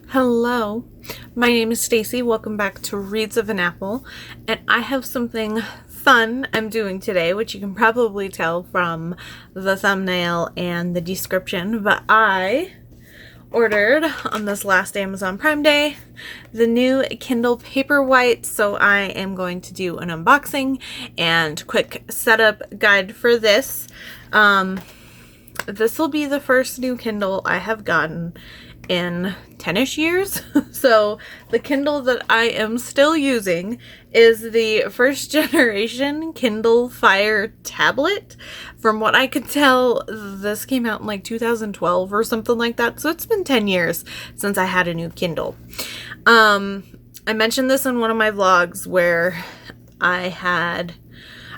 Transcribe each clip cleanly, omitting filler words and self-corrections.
Hello, my name is Stacy. Welcome back to Reads of an Apple, and I have something fun I'm doing today, which you can probably tell from the thumbnail and the description, but I ordered on this last Amazon Prime Day the new Kindle Paperwhite, so I am going to do an unboxing and quick setup guide for this. This will be the first new Kindle I have gotten in 10-ish years. So the Kindle that I am still using is the first generation Kindle Fire tablet. From what I could tell, this came out in like 2012 or something like that. So it's been 10 years since I had a new Kindle. I mentioned this in one of my vlogs where I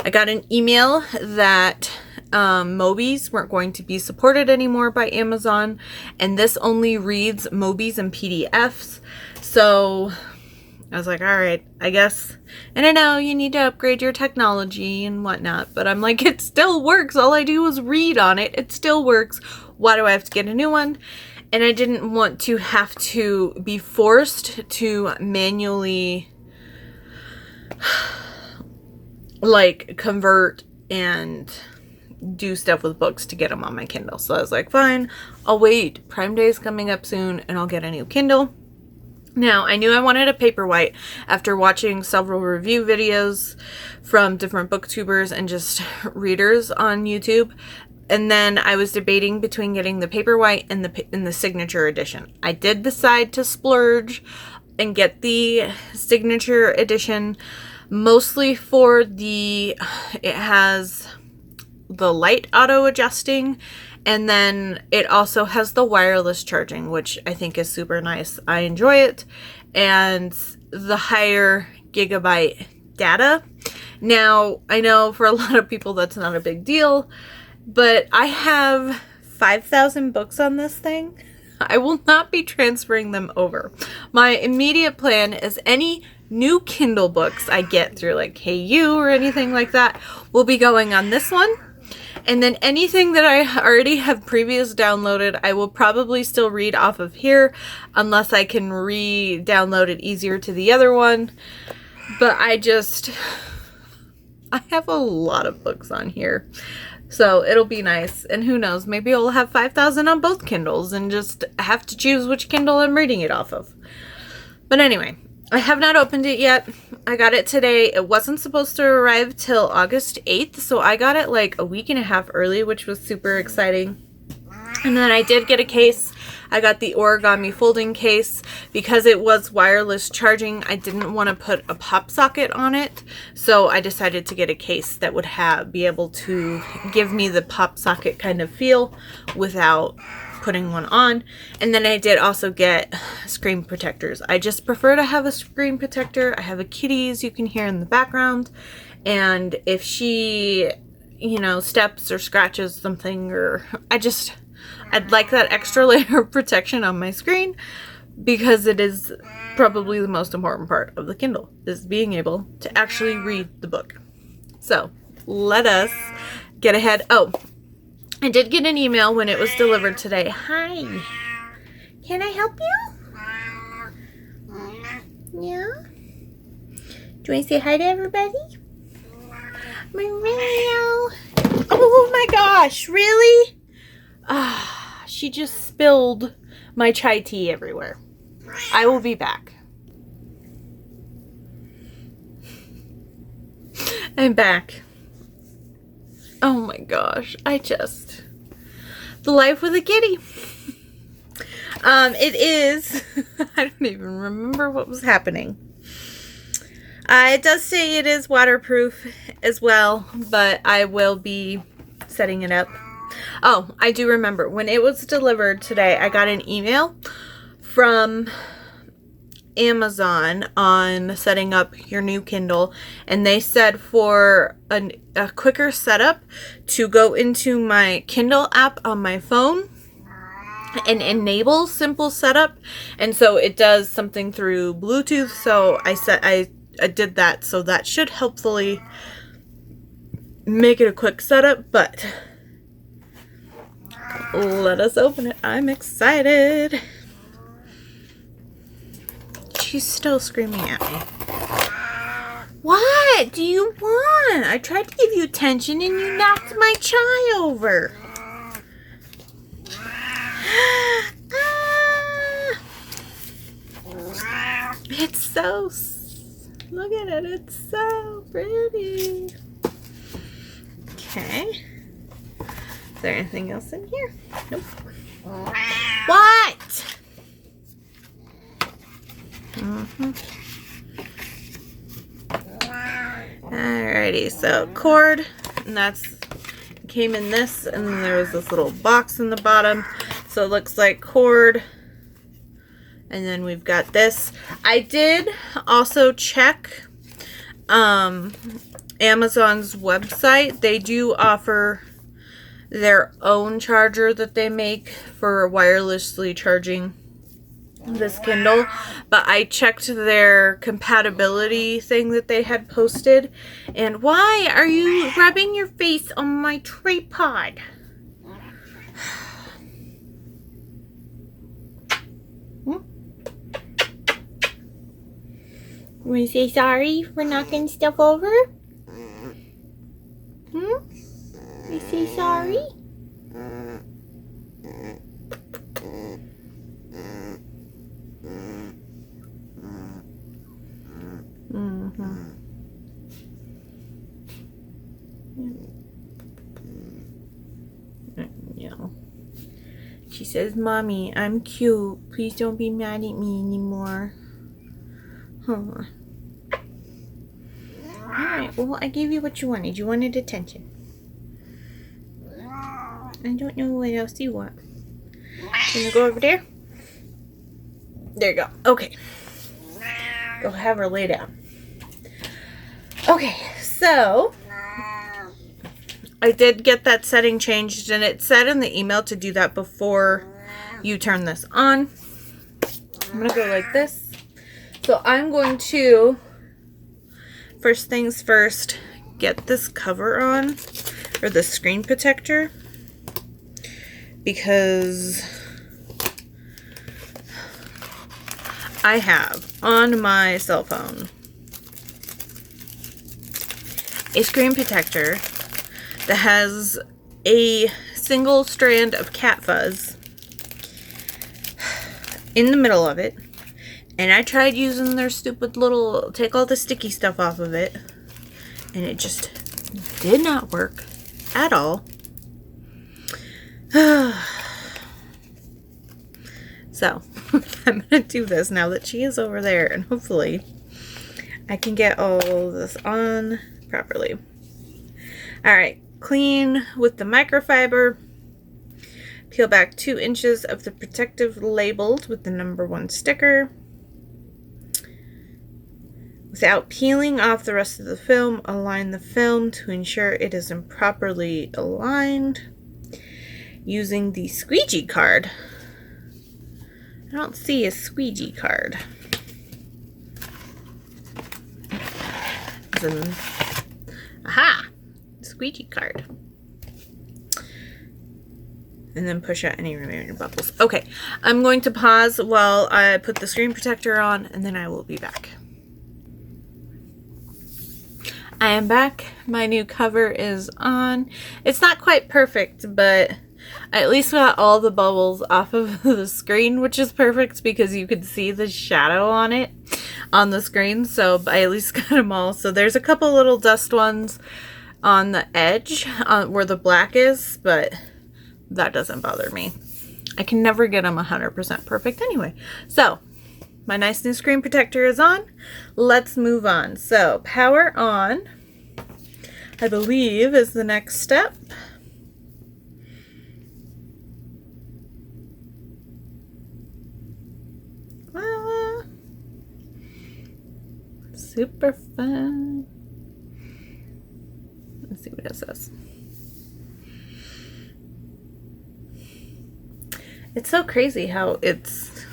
got an email that Mobies weren't going to be supported anymore by Amazon, and this only reads Mobies and PDFs. So I was like, all right, I guess, and I know you need to upgrade your technology and whatnot, but I'm like, it still works. All I do is read on it. It still works. Why do I have to get a new one? And I didn't want to have to be forced to manually like convert and do stuff with books to get them on my Kindle. So I was like, fine, I'll wait. Prime Day is coming up soon and I'll get a new Kindle. Now, I knew I wanted a Paperwhite after watching several review videos from different booktubers and just readers on YouTube. And then I was debating between getting the Paperwhite and the Signature edition. I did decide to splurge and get the Signature edition, mostly for it has the light auto adjusting, and then it also has the wireless charging, which I think is super nice. I enjoy it, and the higher gigabyte data. Now, I know for a lot of people that's not a big deal, but I have 5,000 books on this thing. I will not be transferring them over. My immediate plan is any new Kindle books I get through like KU or anything like that will be going on this one. And then anything that I already have previous downloaded, I will probably still read off of here unless I can re-download it easier to the other one. But I have a lot of books on here. So it'll be nice. And who knows, maybe I'll have 5,000 on both Kindles and just have to choose which Kindle I'm reading it off of. But anyway, I have not opened it yet. I got it today. It wasn't supposed to arrive till August 8th, so I got it like a week and a half early, which was super exciting. And then I did get a case. I got the origami folding case because it was wireless charging. I didn't want to put a pop socket on it, so I decided to get a case that would be able to give me the pop socket kind of feel without putting one on. And then I did also get screen protectors. I just prefer to have a screen protector. I have a kitty, as you can hear in the background, and if she, steps or scratches something, or I'd like that extra layer of protection on my screen, because it is probably the most important part of the Kindle, is being able to actually read the book. So let us get ahead. Oh, I did get an email when it was delivered today. Hi. Can I help you? Yeah? Do you want to say hi to everybody? Mario. Oh my gosh, really? She just spilled my chai tea everywhere. I will be back. I'm back. Oh my gosh, the life with a kitty. It is, I don't even remember what was happening. It does say it is waterproof as well, but I will be setting it up. Oh, I do remember when it was delivered today, I got an email from Amazon on setting up your new Kindle, and they said for a quicker setup to go into my Kindle app on my phone and enable simple setup, and so it does something through Bluetooth. So I did that, so that should hopefully make it a quick setup, but let us open it. I'm excited. She's still screaming at me. What do you want? I tried to give you attention and you knocked my chai over. It's so... Look at it. It's so pretty. Okay. Is there anything else in here? Nope. What? Alrighty, so cord, and that's came in this, and then there was this little box in the bottom. So it looks like cord, and then we've got this. I did also check Amazon's website. They do offer their own charger that they make for wirelessly charging this Kindle, but I checked their compatibility thing that they had posted. And why are you rubbing your face on my tripod? Want to say sorry for knocking stuff over? You say sorry? Yeah. She says, Mommy, I'm cute. Please don't be mad at me anymore. Huh. Alright, well, I gave you what you wanted. You wanted attention. I don't know what else you want. Gonna go over there? There you go. Okay. Go have her lay down. Okay, so I did get that setting changed, and it said in the email to do that before you turn this on. I'm gonna go like this. So I'm going to, first things first, get this cover on, or the screen protector, because I have on my cell phone a screen protector that has a single strand of cat fuzz in the middle of it. And I tried using their stupid little, take all the sticky stuff off of it, and it just did not work at all. So, I'm going to do this now that she is over there, and hopefully I can get all this on properly. Alright, clean with the microfiber. Peel back 2 inches of the protective labeled with the #1 sticker. Without peeling off the rest of the film, align the film to ensure it is properly aligned using the squeegee card. I don't see a squeegee card. Aha! Squeegee card. And then push out any remaining bubbles. Okay, I'm going to pause while I put the screen protector on, and then I will be back. I am back. My new cover is on. It's not quite perfect, but I at least got all the bubbles off of the screen, which is perfect because you could see the shadow on it on the screen. So I at least got them all. So there's a couple little dust ones on the edge where the black is, but that doesn't bother me. I can never get them 100% perfect anyway. So my nice new screen protector is on. Let's move on. So power on, I believe, is the next step. Voila. Super fun. Let's see what it says. It's so crazy how it's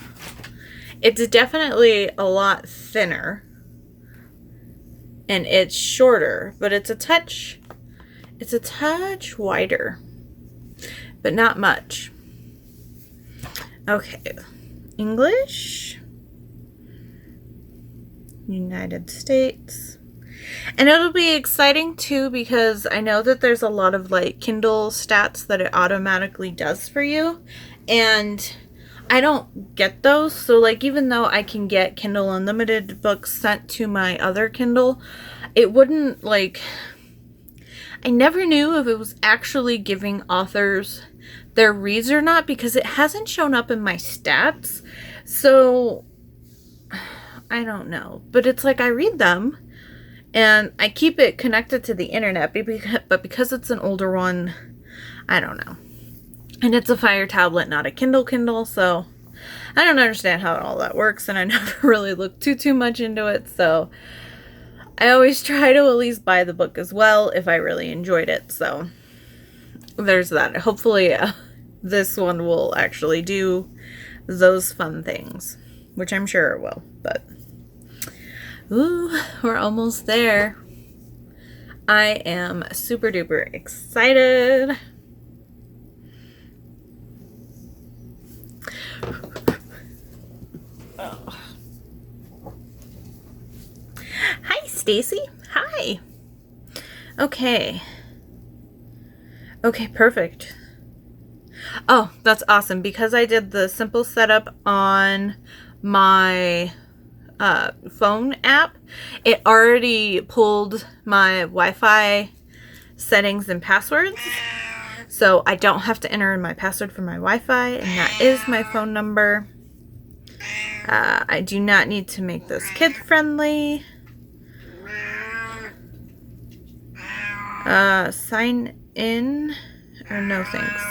definitely a lot thinner and it's shorter, but it's a touch wider, but not much. Okay, English. United States. And it'll be exciting too because I know that there's a lot of like Kindle stats that it automatically does for you. And I don't get those. So like even though I can get Kindle Unlimited books sent to my other Kindle, it wouldn't like... I never knew if it was actually giving authors their reads or not because it hasn't shown up in my stats. So I don't know. But it's like I read them and I keep it connected to the internet, but because it's an older one, I don't know. And it's a Fire tablet, not a Kindle, so I don't understand how all that works, and I never really looked too much into it, so I always try to at least buy the book as well if I really enjoyed it, so there's that. Hopefully this one will actually do those fun things, which I'm sure it will, but ooh, we're almost there. I am super duper excited. Oh. Hi, Stacy. Hi. Okay. Okay, perfect. Oh, that's awesome. Because I did the simple setup on my phone app, it already pulled my Wi-Fi settings and passwords. So I don't have to enter in my password for my Wi-Fi, and that is my phone number. I do not need to make this kid-friendly. Sign in, or no thanks.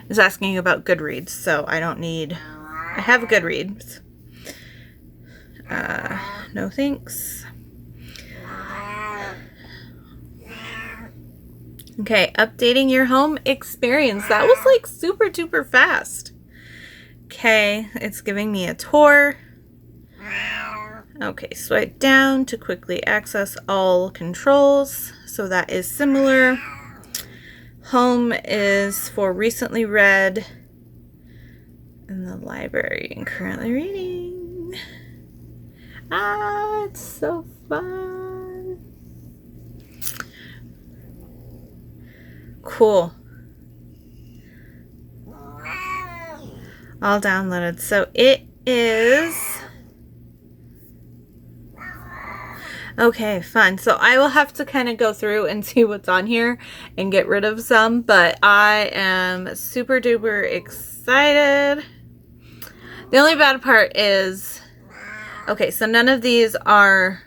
It's asking about Goodreads, so I don't need... I have Goodreads. No thanks. Okay, updating your home experience. That was like super duper fast. Okay, it's giving me a tour. Okay, swipe down to quickly access all controls. So that is similar. Home is for recently read. In the library and currently reading. Ah, it's so fun. Cool. All downloaded. So it is... Okay, fun. So I will have to kind of go through and see what's on here and get rid of some, but I am super duper excited. The only bad part is, okay, so none of these are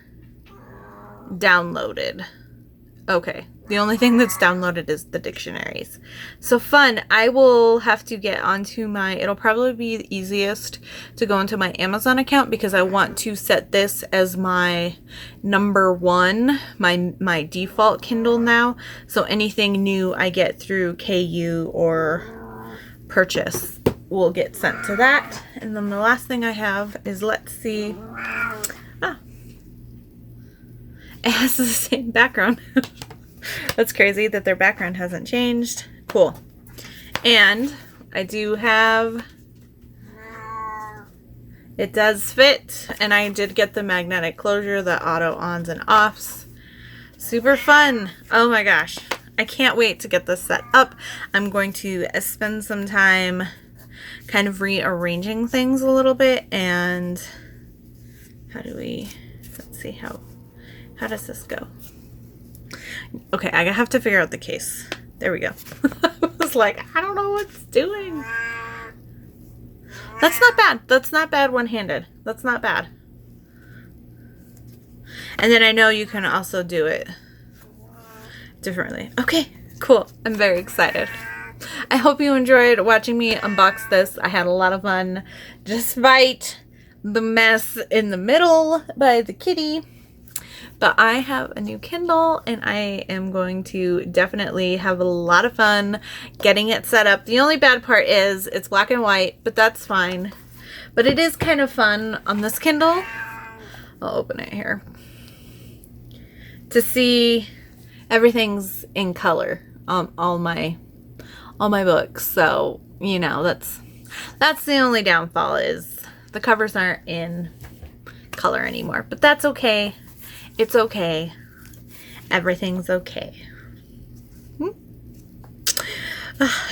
downloaded. Okay, the only thing that's downloaded is the dictionaries. So fun. I will have to get onto my, it'll probably be the easiest to go into my Amazon account because I want to set this as my number one, my default Kindle now. So anything new I get through KU or purchase will get sent to that. And then the last thing I have is, let's see. Ah, it has the same background. That's crazy that their background hasn't changed. Cool. And I do have, it does fit, and I did get the magnetic closure, the auto ons and offs. Super fun. Oh my gosh. I can't wait to get this set up. I'm going to spend some time kind of rearranging things a little bit, and how do we, let's see, how does this go? Okay, I have to figure out the case. There we go. I was like, I don't know what it's doing. That's not bad. That's not bad one-handed. That's not bad. And then I know you can also do it differently. Okay, cool. I'm very excited. I hope you enjoyed watching me unbox this. I had a lot of fun despite the mess in the middle by the kitty. But I have a new Kindle and I am going to definitely have a lot of fun getting it set up. The only bad part is it's black and white, but that's fine. But it is kind of fun on this Kindle. I'll open it here. To see everything's in color on all my books. So, you know, that's the only downfall is the covers aren't in color anymore, but that's okay. It's okay. Everything's okay.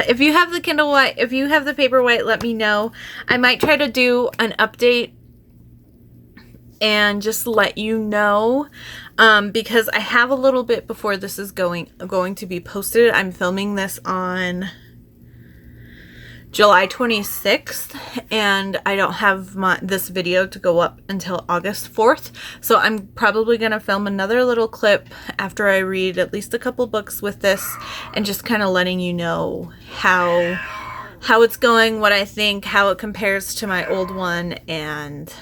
If you have the Kindle White, if you have the Paperwhite, let me know. I might try to do an update and just let you know, because I have a little bit before this is going to be posted. I'm filming this on July 26th, and I don't have this video to go up until August 4th. So I'm probably going to film another little clip after I read at least a couple books with this, and just kind of letting you know how it's going, what I think, how it compares to my old one, and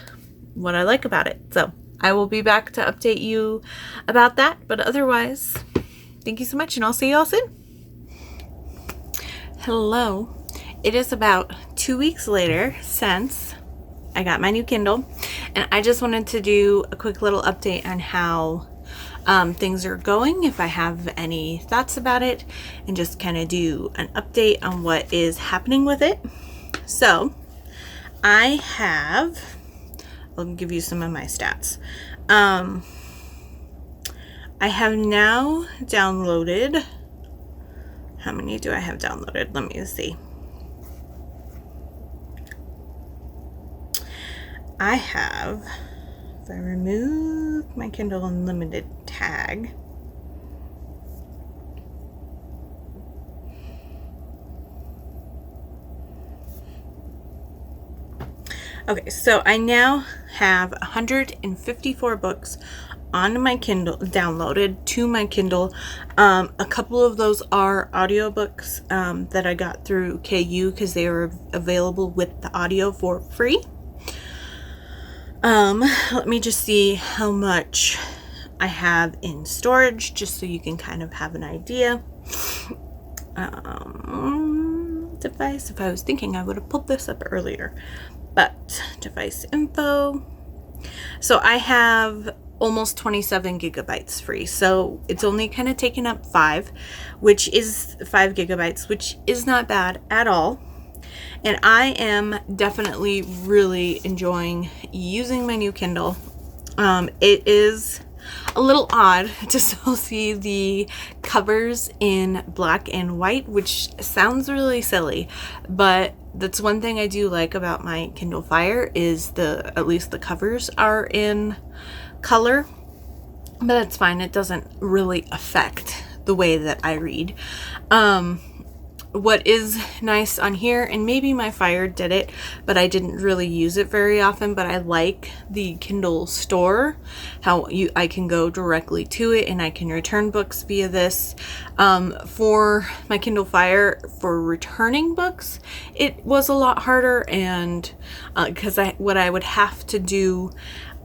what I like about it. So I will be back to update you about that. But otherwise, thank you so much, and I'll see you all soon. Hello. It is about 2 weeks later since I got my new Kindle, and I just wanted to do a quick little update on how things are going, if I have any thoughts about it, and just kind of do an update on what is happening with it. So I'll give you some of my stats. I have now downloaded, how many do I have downloaded? Let me see. I have, if I remove my Kindle Unlimited tag, okay, so I now have 154 books on my Kindle, downloaded to my Kindle. A couple of those are audiobooks that I got through KU because they were available with the audio for free. Let me just see how much I have in storage, just so you can kind of have an idea. Device, if I was thinking, I would have pulled this up earlier, but device info. So I have almost 27 gigabytes free, so it's only kind of taken up 5 gigabytes, which is not bad at all. And I am definitely really enjoying using my new Kindle. It is a little odd to still see the covers in black and white, which sounds really silly, but that's one thing I do like about my Kindle Fire is at least the covers are in color, but that's fine. It doesn't really affect the way that I read. What is nice on here, and maybe my Fire did it, but I didn't really use it very often, but I like the Kindle store, how I can go directly to it and I can return books via this. For my Kindle Fire, for returning books, it was a lot harder, and because what I would have to do,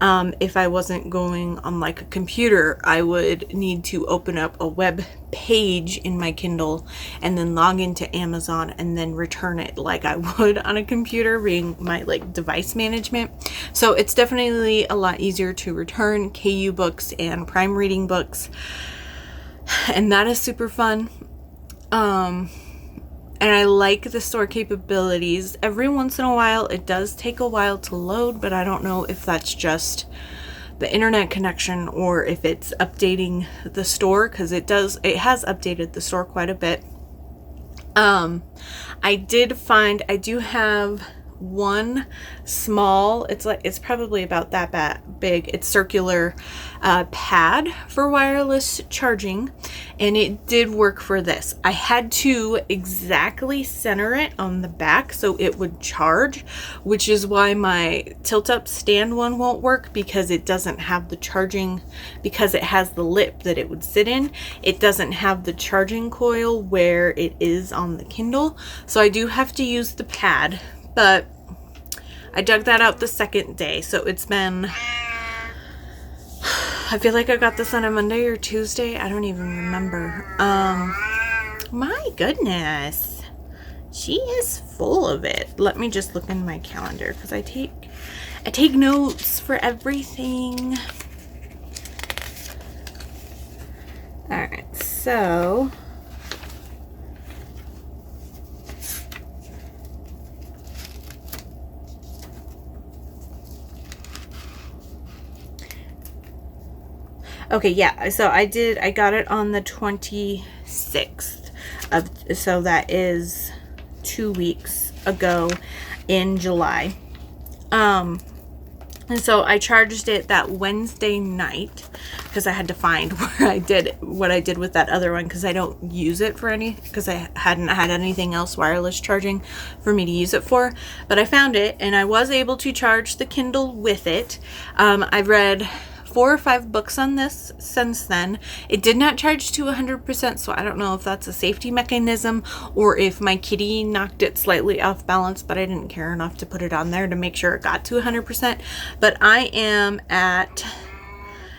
if I wasn't going on like a computer, I would need to open up a web page in my Kindle and then log into Amazon and then return it like I would on a computer, being my like device management. So it's definitely a lot easier to return KU books and Prime Reading books, and that is super fun. And I like the store capabilities. Every once in a while, it does take a while to load, but I don't know if that's just the internet connection or if it's updating the store, because it has updated the store quite a bit. I do have one small, it's probably about that big, it's circular pad for wireless charging, and it did work for this. I had to exactly center it on the back so it would charge, which is why my tilt-up stand one won't work, because it doesn't have the charging, because it has the lip that it would sit in. It doesn't have the charging coil where it is on the Kindle, so I do have to use the pad. But I dug that out the second day, so it's been, I feel like I got this on a Monday or Tuesday. I don't even remember. My goodness. She is full of it. Let me just look in my calendar, because I take notes for everything. Alright, so Okay, yeah. So I got it on the 26th so that is 2 weeks ago in July. And so I charged it that Wednesday night because I had to find where I did what I did with that other one, because I don't use it for because I hadn't had anything else wireless charging for me to use it for. But I found it and I was able to charge the Kindle with it. I've read 4 or 5 books on this since then. It did not charge to 100%, so I don't know if that's a safety mechanism or if my kitty knocked it slightly off balance, but I didn't care enough to put it on there to make sure it got to 100%. But I am at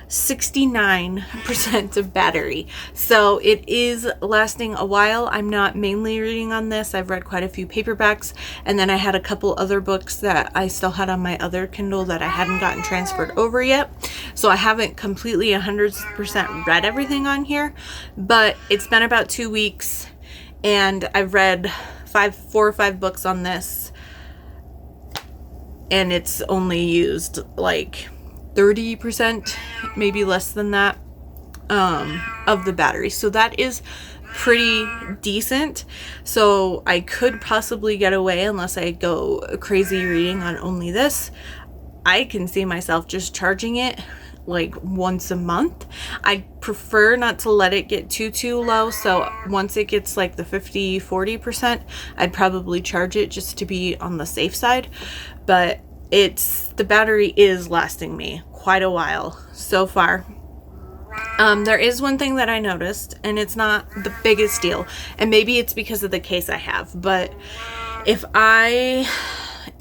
69% of battery, so it is lasting a while. I'm not mainly reading on this. I've read quite a few paperbacks, and then I had a couple other books that I still had on my other Kindle that I hadn't gotten transferred over yet, so I haven't completely 100% read everything on here. But it's been about 2 weeks and I've read 4 or 5 books on this, and it's only used like 30%, maybe less than that, of the battery. So that is pretty decent. So I could possibly get away, unless I go crazy reading on only this. I can see myself just charging it like once a month. I prefer not to let it get too low. So once it gets like the 50-40%, I'd probably charge it just to be on the safe side. But the battery is lasting me quite a while so far. There is one thing that I noticed, and it's not the biggest deal, and maybe it's because of the case I have, but if I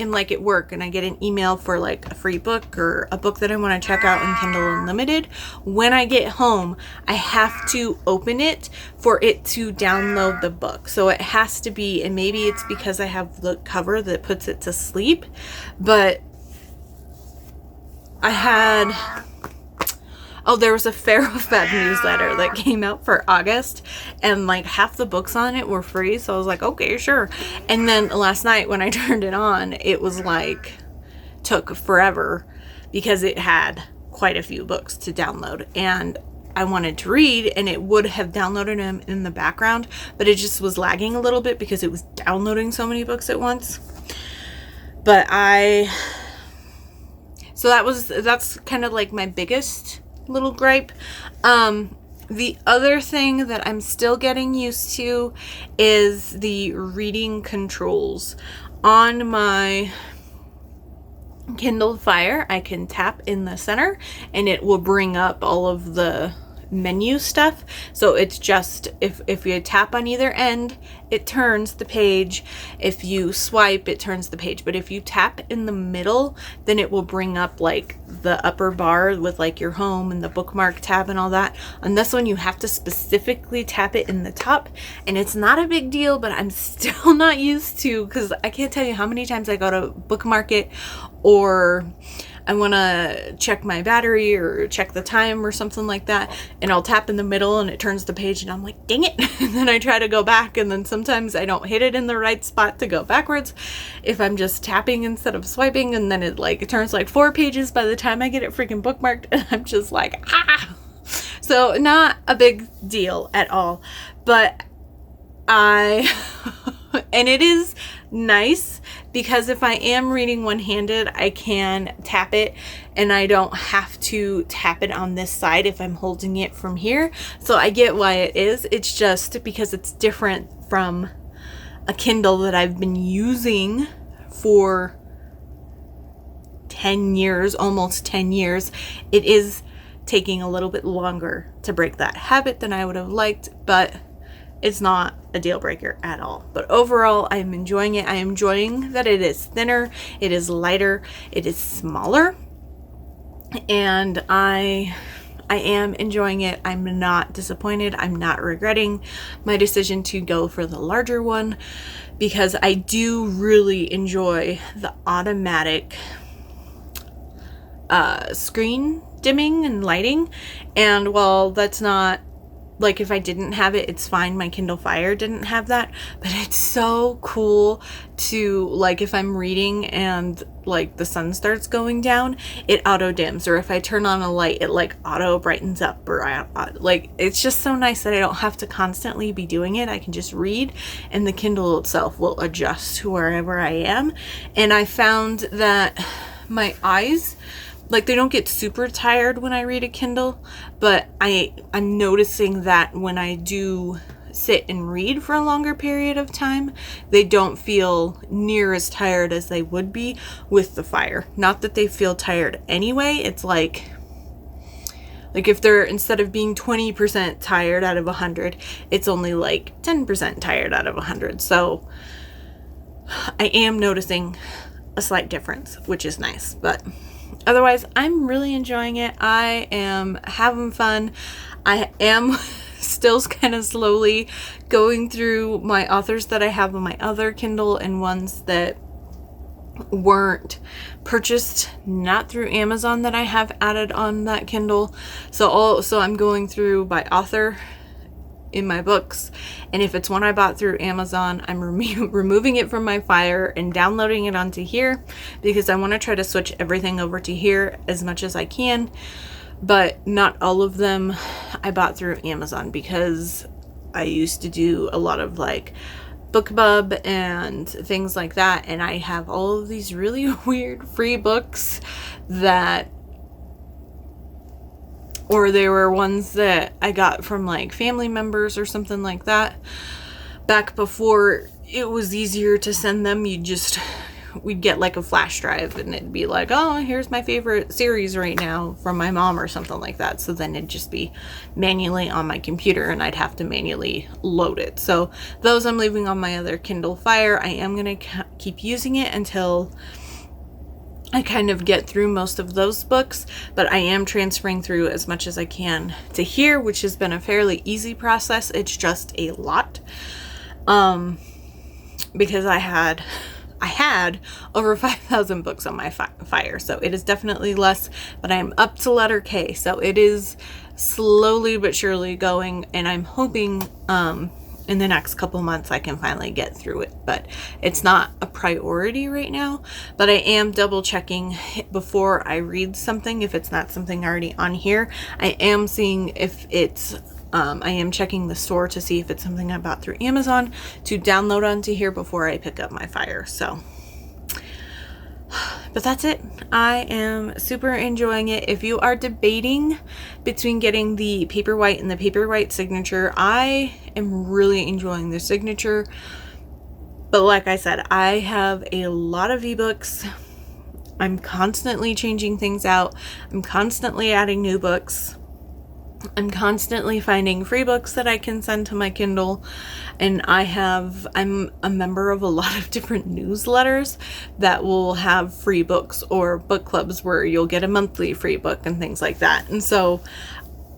am like at work and I get an email for like a free book or a book that I want to check out in Kindle Unlimited, when I get home, I have to open it for it to download the book. So it has to be, and maybe it's because I have the cover that puts it to sleep, but there was a FarrowFed newsletter that came out for August, and like half the books on it were free. So I was like, okay, sure. And then last night when I turned it on, it was like, took forever because it had quite a few books to download, and I wanted to read, and it would have downloaded them in the background, but it just was lagging a little bit because it was downloading so many books at once. But so that's kind of like my biggest little gripe. The other thing that I'm still getting used to is the reading controls. On my Kindle Fire, I can tap in the center and it will bring up all of the menu stuff. So it's just, if you tap on either end, it turns the page. If you swipe, it turns the page. But if you tap in the middle, then it will bring up like the upper bar with like your home and the bookmark tab and all that. On this one, you have to specifically tap it in the top, and it's not a big deal, but I'm still not used to, because I can't tell you how many times I go to bookmark it, or I want to check my battery or check the time or something like that, and I'll tap in the middle and it turns the page, and I'm like, dang it. And then I try to go back, and then sometimes I don't hit it in the right spot to go backwards if I'm just tapping instead of swiping, and then it turns like 4 pages by the time I get it freaking bookmarked, and I'm just like, ah. So not a big deal at all, but and it is nice because if I am reading one-handed, I can tap it, and I don't have to tap it on this side if I'm holding it from here. So I get why it is. It's just because it's different from a Kindle that I've been using for 10 years, almost 10 years. It is taking a little bit longer to break that habit than I would have liked, but it's not a deal breaker at all. But overall, I'm enjoying it. I am enjoying that it is thinner, it is lighter, it is smaller, and I am enjoying it. I'm not disappointed. I'm not regretting my decision to go for the larger one, because I do really enjoy the automatic screen dimming and lighting. And while that's not like if I didn't have it, it's fine. My Kindle Fire didn't have that, but it's so cool to, like, if I'm reading and like the sun starts going down, it auto dims, or if I turn on a light, it like auto brightens up, or like, it's just so nice that I don't have to constantly be doing it. I can just read and the Kindle itself will adjust to wherever I am. And I found that my eyes, like, they don't get super tired when I read a Kindle, but I'm noticing that when I do sit and read for a longer period of time, they don't feel near as tired as they would be with the Fire. Not that they feel tired anyway. It's like if they're, instead of being 20% tired out of 100, it's only like 10% tired out of 100. So I am noticing a slight difference, which is nice, but otherwise, I'm really enjoying it. I am having fun. I am still kind of slowly going through my authors that I have on my other Kindle and ones that weren't purchased not through Amazon that I have added on that Kindle. So I'm going through by author in my books, and if it's one I bought through Amazon, I'm removing it from my Fire and downloading it onto here, because I want to try to switch everything over to here as much as I can. But not all of them I bought through Amazon, because I used to do a lot of like BookBub and things like that, and I have all of these really weird free books that, or they were ones that I got from like family members or something like that. Back before it was easier to send them, we'd get like a flash drive and it'd be like, oh, here's my favorite series right now from my mom or something like that. So then it'd just be manually on my computer and I'd have to manually load it. So those I'm leaving on my other Kindle Fire. I am going to keep using it until I kind of get through most of those books, but I am transferring through as much as I can to here, which has been a fairly easy process. It's just a lot, because I had over 5,000 books on my Fire, so it is definitely less, but I'm up to letter K, so it is slowly but surely going, and I'm hoping in the next couple months I can finally get through it, but it's not a priority right now. But I am double checking before I read something, if it's not something already on here. I am seeing if it's I am checking the store to see if it's something I bought through Amazon to download onto here before I pick up my Fire. So, but that's it. I am super enjoying it. If you are debating between getting the Paperwhite and the Paperwhite Signature, I am really enjoying the Signature. But like I said, I have a lot of ebooks. I'm constantly changing things out. I'm constantly adding new books. I'm constantly finding free books that I can send to my Kindle, and I'm a member of a lot of different newsletters that will have free books, or book clubs where you'll get a monthly free book and things like that. And so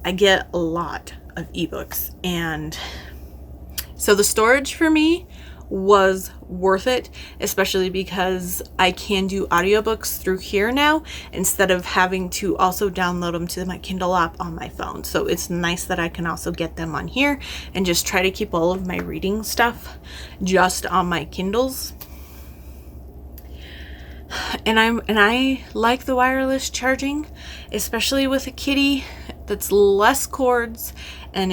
I get a lot of ebooks, and so the storage for me was worth it, especially because I can do audiobooks through here now instead of having to also download them to my Kindle app on my phone. So it's nice that I can also get them on here and just try to keep all of my reading stuff just on my Kindles. And I like the wireless charging, especially with a kitty that's less cords, and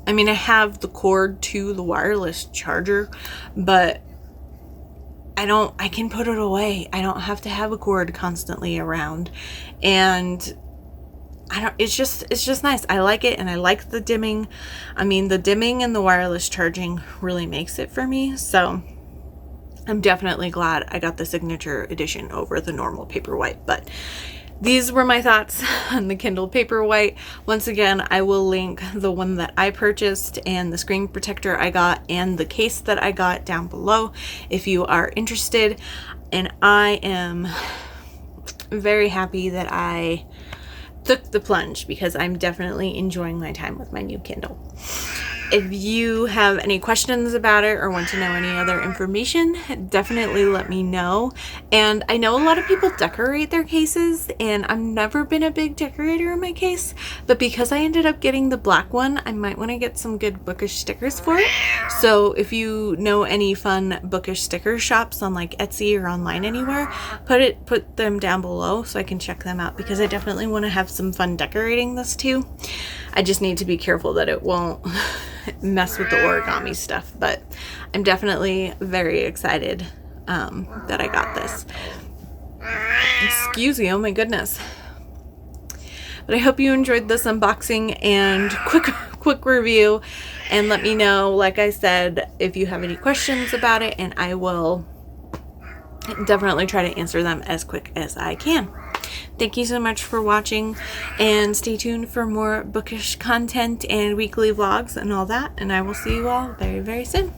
I have the cord to the wireless charger, but I can put it away. I don't have to have a cord constantly around, and it's just nice. I like it, and I like the dimming. The dimming and the wireless charging really makes it for me. So I'm definitely glad I got the Signature edition over the normal Paperwhite. But these were my thoughts on the Kindle Paperwhite. Once again, I will link the one that I purchased and the screen protector I got and the case that I got down below if you are interested. And I am very happy that I took the plunge, because I'm definitely enjoying my time with my new Kindle. If you have any questions about it or want to know any other information, definitely let me know. And I know a lot of people decorate their cases, and I've never been a big decorator in my case, but because I ended up getting the black one, I might want to get some good bookish stickers for it. So if you know any fun bookish sticker shops on like Etsy or online anywhere, put them down below so I can check them out, because I definitely want to have some fun decorating this too. I just need to be careful that it won't mess with the origami stuff, but I'm definitely very excited that I got this. Excuse me, oh my goodness. But I hope you enjoyed this unboxing and quick review, and let me know, like I said, if you have any questions about it, and I will definitely try to answer them as quick as I can. Thank you so much for watching, and stay tuned for more bookish content and weekly vlogs and all that, and I will see you all very, very soon.